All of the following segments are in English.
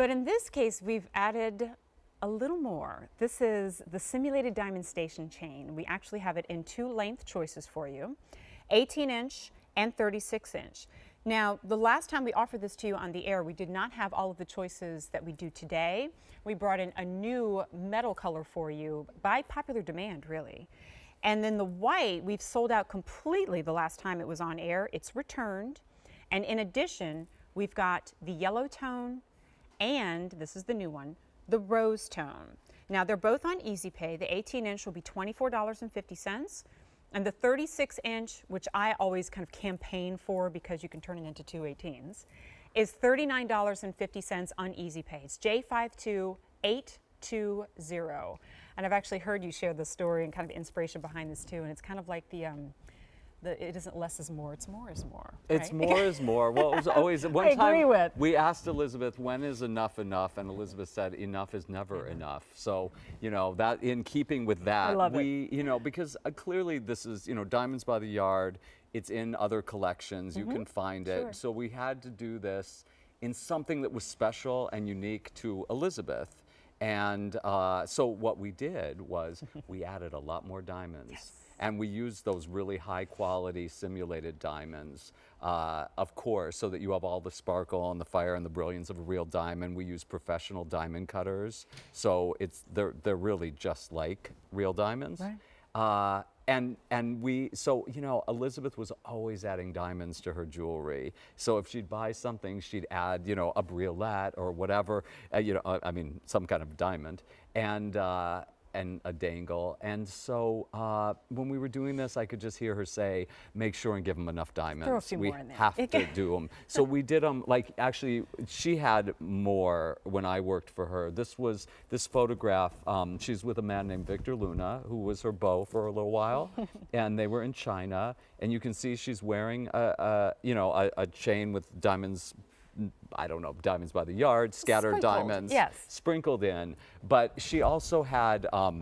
But in this case, we've added a little more. This is the simulated diamond station chain. We actually have it in 2 length choices for you, 18-inch and 36-inch. Now, the last time we offered this to you on the air, we did not have all of the choices that we do today. We brought in a new metal color for you by popular demand, really. And then the white, we've sold out completely the last time it was on air. It's returned. And in addition, we've got the yellow tone and, this is the new one, the rose tone. Now, they're both on Easy Pay. The 18-inch will be $24.50. And the 36-inch, which I always kind of campaign for because you can turn it into 2 18s, is $39.50 on Easy Pay. It's J52820. And I've actually heard you share the story and kind of inspiration behind this too. And it's kind of like it isn't less is more, it's more is more. Right? It's more is more. Well, it was always, one I agree time with. we asked Elizabeth, when is enough enough? And Elizabeth said, enough is never enough. So, you know, that in keeping with that, I love it. you know, because clearly this is, you know, Diamonds by the Yard. It's in other collections. You can find it. Sure. So we had to do this in something that was special and unique to Elizabeth. And so what we did was we added a lot more diamonds. Yes. And we used those really high quality simulated diamonds, of course, so that you have all the sparkle and the fire and the brilliance of a real diamond. We use professional diamond cutters. So they're really just like real diamonds. Right. So, you know, Elizabeth was always adding diamonds to her jewelry. So if she'd buy something, she'd add, you know, a briolette or whatever, you know, I mean, some kind of diamond, and a dangle. And so when we were doing this, I could just hear her say, make sure and give them enough diamonds. Throw a few we more in there. have to do them. So we did them, like, actually, she had more when I worked for her. This photograph, she's with a man named Victor Luna, who was her beau for a little while. And they were in China. And you can see she's wearing a chain with diamonds, I don't know, Diamonds by the Yard, scattered diamonds, yes, sprinkled in. But she also had a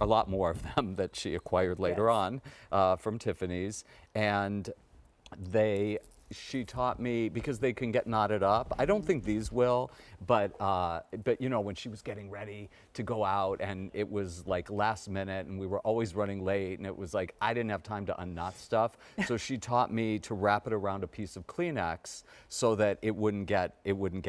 lot more of them that she acquired later on from Tiffany's. And she taught me, because they can get knotted up. I don't think these will, but you know, when she was getting ready to go out and it was like last minute and we were always running late and it was like I didn't have time to unknot stuff. So she taught me to wrap it around a piece of Kleenex so that it wouldn't get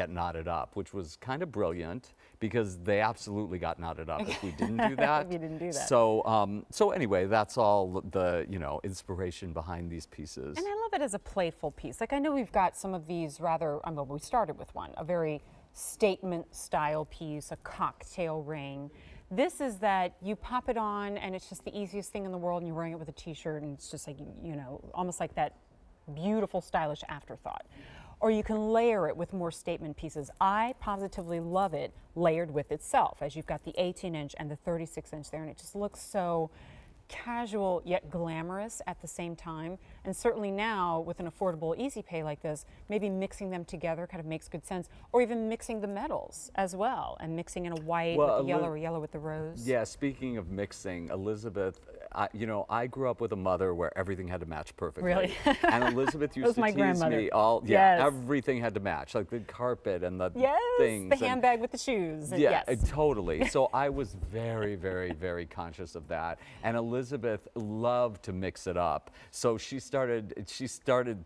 knotted up, which was kind of brilliant because they absolutely got knotted up if we didn't do that. If you didn't do that. So anyway, that's all the, you know, inspiration behind these pieces. And I love it as a playful piece. Like, I know we've got some of these rather, well, we started with one, a very statement style piece, a cocktail ring. This is that you pop it on and it's just the easiest thing in the world and you're wearing it with a t-shirt and it's just like, you know, almost like that beautiful, stylish afterthought. Or you can layer it with more statement pieces. I positively love it layered with itself, as you've got the 18-inch and the 36-inch there, and it just looks so casual yet glamorous at the same time. And certainly now with an affordable Easy Pay like this, maybe mixing them together kind of makes good sense, or even mixing the metals as well and mixing in a white with the yellow or yellow with the rose. Yeah, speaking of mixing, Elizabeth, you know, I grew up with a mother where everything had to match perfectly. Really? And Elizabeth used to my tease grandmother. me everything had to match, like the carpet and the things. The handbag with the shoes. Yeah, totally. So I was very, very, very conscious of that. And Elizabeth loved to mix it up. So she started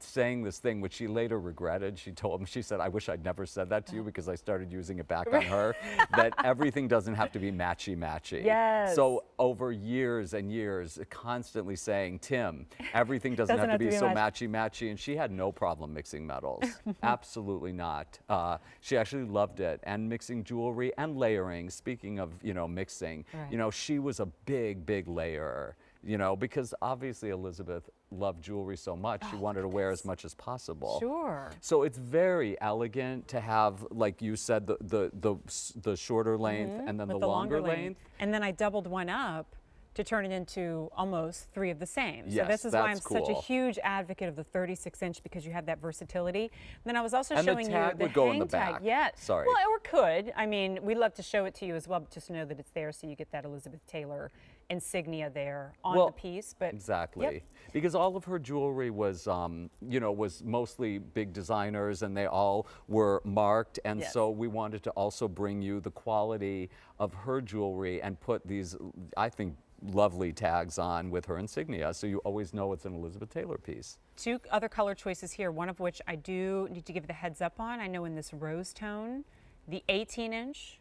saying this thing, which she later regretted. She said, I wish I'd never said that to you because I started using it back on her, that everything doesn't have to be matchy-matchy. Yes. So over years and years, constantly saying, Tim, everything doesn't have to be so matchy-matchy. And she had no problem mixing metals. Absolutely not. She actually loved it. And mixing jewelry and layering, speaking of, you know, mixing, you know, she was a big, big layerer, you know, because obviously Elizabeth loved jewelry so much, she wanted to wear as much as possible. Sure. So it's very elegant to have, like you said, the shorter length and then the longer length. And then I doubled one up to turn it into almost 3 of the same. So Yes, this is why I'm that's such a cool. huge advocate of the 36-inch, because you have that versatility. Then I was also And the showing tag you the would go in hang the tag. back. Yes. Sorry. Well, or could. I mean, we love to show it to you as well, but just to know that it's there, so you get that Elizabeth Taylor insignia there on the piece. But exactly. Yep. Because all of her jewelry was, you know, was mostly big designers, and they all were marked. And Yes. so we wanted to also bring you the quality of her jewelry and put these, I think, lovely tags on with her insignia, so you always know it's an Elizabeth Taylor piece. 2 other color choices here, one of which I do need to give the heads up on. I know in this rose tone, the 18-inch,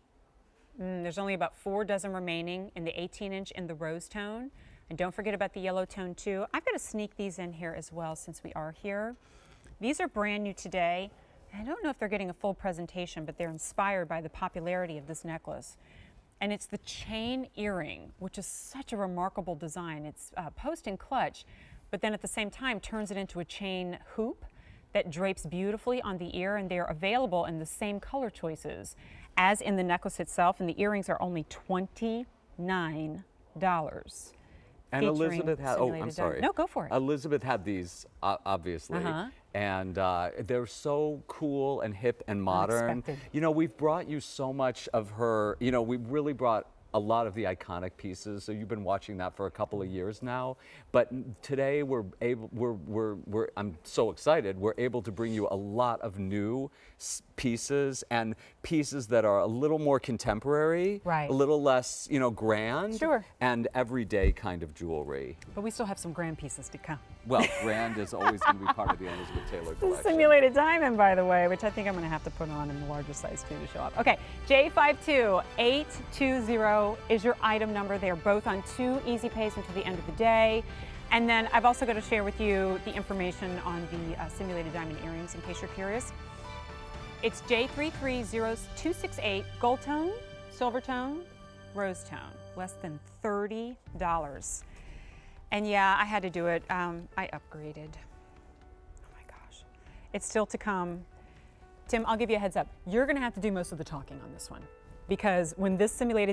there's only about 4 dozen remaining in the 18-inch in the rose tone. And don't forget about the yellow tone too. I've got to sneak these in here as well since we are here. These are brand new today. I don't know if they're getting a full presentation, but they're inspired by the popularity of this necklace. And it's the chain earring, which is such a remarkable design. It's post and clutch, but then at the same time turns it into a chain hoop that drapes beautifully on the ear, and they're available in the same color choices as in the necklace itself, and the earrings are only $29. And Elizabeth had, oh, I'm simulated sorry. diamond. No, go for it. Elizabeth had these, obviously. And they're so cool and hip and modern. Unexpected. You know, we've brought you so much of her, you know, we've really brought a lot of the iconic pieces. So you've been watching that for a couple of years now. But today I'm so excited. We're able to bring you a lot of new pieces, and pieces that are a little more contemporary, Right. a little less, you know, grand, Sure. and everyday kind of jewelry. But we still have some grand pieces to come. Well, grand is always going to be part of the Elizabeth Taylor collection. Simulated diamond, by the way, which I think I'm going to have to put on in the larger size too to show up. Okay, J52820 is your item number. They are both on 2 easy pays until the end of the day. And then I've also got to share with you the information on the simulated diamond earrings in case you're curious. It's J330268, gold tone, silver tone, rose tone, less than $30. And yeah, I had to do it. I upgraded. Oh my gosh. It's still to come. Tim, I'll give you a heads up. You're going to have to do most of the talking on this one, because when this simulated